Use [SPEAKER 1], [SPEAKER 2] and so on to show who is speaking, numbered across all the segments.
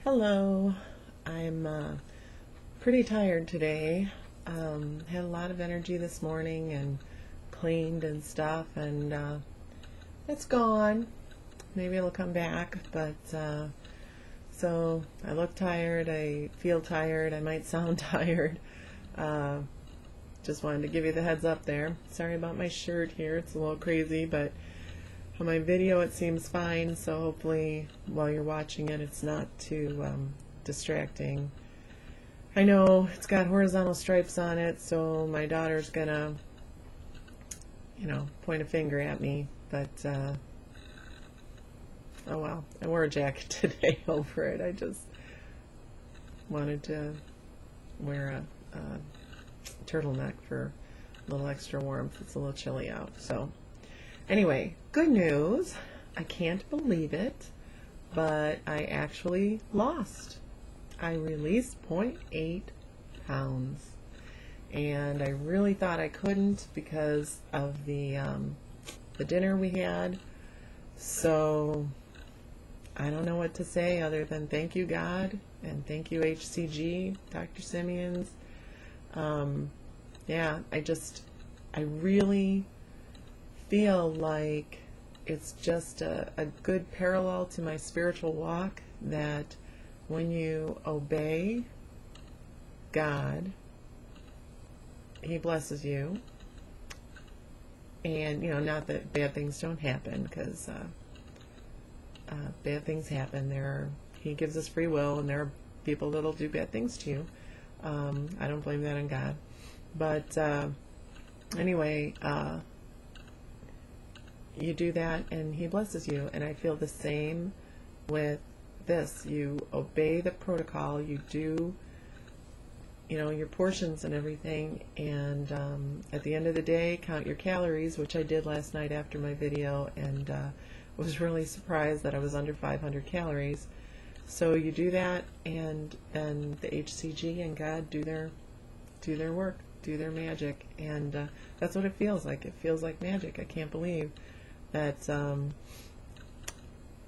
[SPEAKER 1] Hello, I'm pretty tired today. Had a lot of energy this morning and cleaned and stuff, and it's gone. Maybe it'll come back, but so I look tired, I feel tired, I might sound tired. Just wanted to give you the heads up there. Sorry about my shirt here, it's a little crazy, but on my video it seems fine, so hopefully while you're watching it it's not too distracting. I know it's got horizontal stripes on it, so my daughter's gonna, point a finger at me, but oh well. I wore a jacket today over it. I just wanted to wear a turtleneck for a little extra warmth. It's a little chilly out, so anyway, good news. I can't believe it, but I actually lost. I released 0.8 pounds, and I really thought I couldn't because of the dinner we had. So I don't know what to say other than thank you, God, and thank you, HCG, Dr. Simeons. Yeah, I really feel like it's just a good parallel to my spiritual walk, that when you obey God, He blesses you. And, not that bad things don't happen, because bad things happen. He gives us free will, and there are people that'll do bad things to you. I don't blame that on God. But anyway, you do that and He blesses you, and I feel the same with this. You obey the protocol, you do your portions and everything, and at the end of the day count your calories, which I did last night after my video, and was really surprised that I was under 500 calories. So you do that, and then the HCG and God do their work, do their magic, and that's what it feels like. It feels like magic. I can't believe that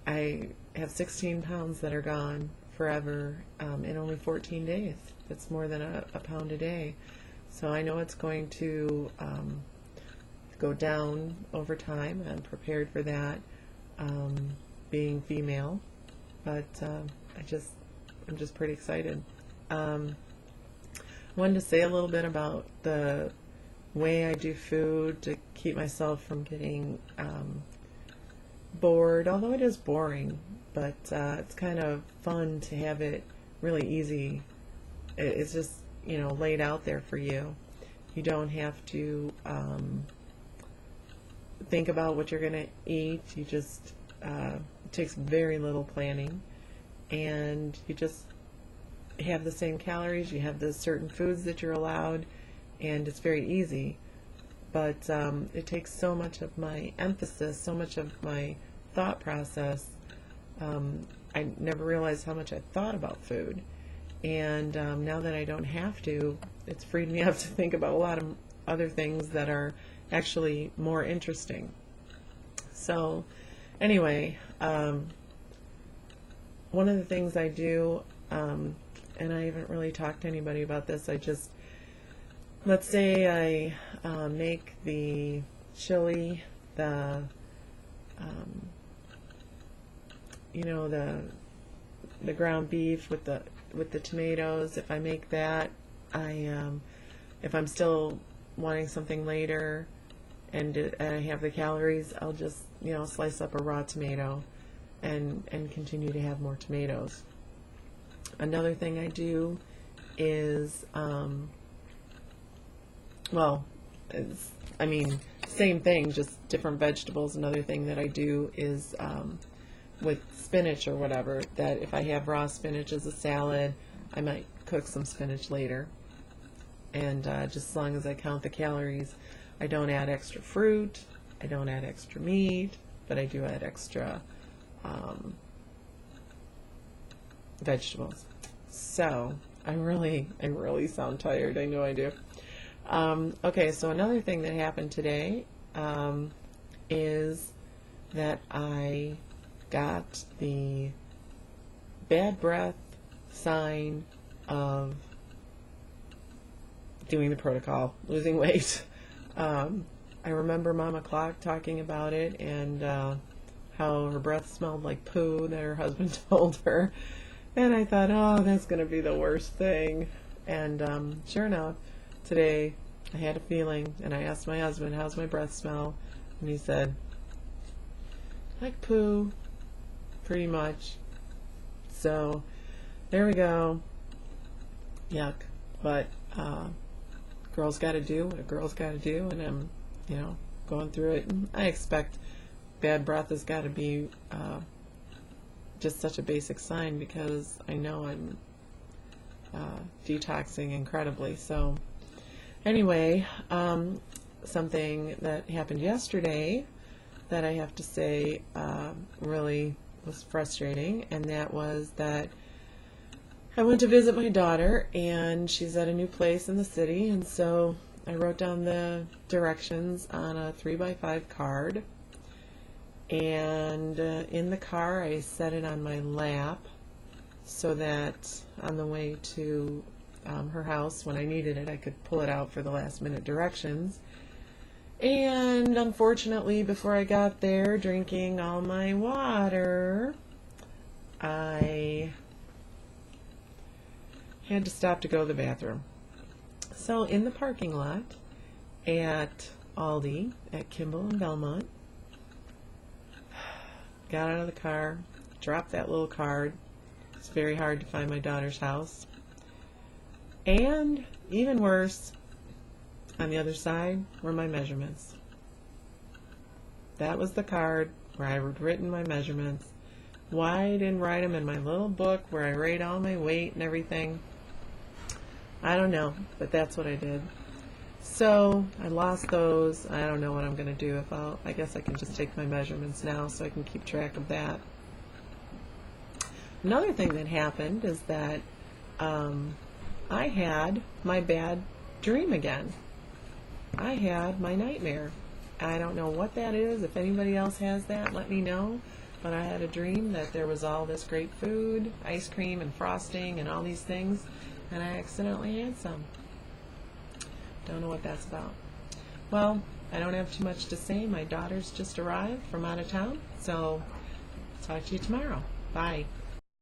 [SPEAKER 1] I have 16 pounds that are gone forever in only 14 days. That's more than a pound a day. So I know it's going to go down over time. I'm prepared for that, being female, but I'm just pretty excited. Wanted to say a little bit about the way I do food to keep myself from getting bored, although it is boring, but it's kind of fun to have it really easy. It's just, laid out there for you. You don't have to think about what you're going to eat. You just, it takes very little planning, and you just have the same calories. You have the certain foods that you're allowed, and it's very easy. But it takes so much of my emphasis, so much of my thought process. I never realized how much I thought about food, and now that I don't have to, it's freed me up to think about a lot of other things that are actually more interesting. So anyway, one of the things I do, and I haven't really talked to anybody about this, let's say I make the chili, the ground beef with the tomatoes. If I make that, if I'm still wanting something later and I have the calories, I'll just slice up a raw tomato and continue to have more tomatoes. Another thing I do is same thing, just different vegetables. Another thing that I do is with spinach or whatever, that if I have raw spinach as a salad, I might cook some spinach later. And just as long as I count the calories, I don't add extra fruit, I don't add extra meat, but I do add extra vegetables. So I really sound tired. I know I do. Okay, so another thing that happened today is that I got the bad breath sign of doing the protocol, losing weight. I remember Mama Clock talking about it, and how her breath smelled like poo that her husband told her. And I thought, oh, that's going to be the worst thing. And sure enough, today I had a feeling, and I asked my husband, how's my breath smell? And he said, like poo, pretty much. So there we go. Yuck. But girls got to do what a girl's got to do, and I'm, going through it. And I expect bad breath has got to be just such a basic sign, because I know I'm detoxing incredibly. So anyway, something that happened yesterday that I have to say really was frustrating, and that was that I went to visit my daughter, and she's at a new place in the city, and so I wrote down the directions on a 3x5 card, and in the car I set it on my lap so that on the way to her house, when I needed it, I could pull it out for the last minute directions. And unfortunately, before I got there, drinking all my water, I had to stop to go to the bathroom. So in the parking lot at Aldi, at Kimball and Belmont, got out of the car, dropped that little card. It's very hard to find my daughter's house. And even worse, on the other side were my measurements. That was the card where I had written my measurements. Why I didn't write them in my little book where I rate all my weight and everything, I don't know, but that's what I did. So I lost those. I don't know what I'm going to do. I guess I can just take my measurements now so I can keep track of that. Another thing that happened is that I had my bad dream again. I had my nightmare. I don't know what that is. If anybody else has that, let me know. But I had a dream that there was all this great food, ice cream and frosting and all these things, and I accidentally had some. Don't know what that's about. Well, I don't have too much to say. My daughter's just arrived from out of town, so talk to you tomorrow. Bye.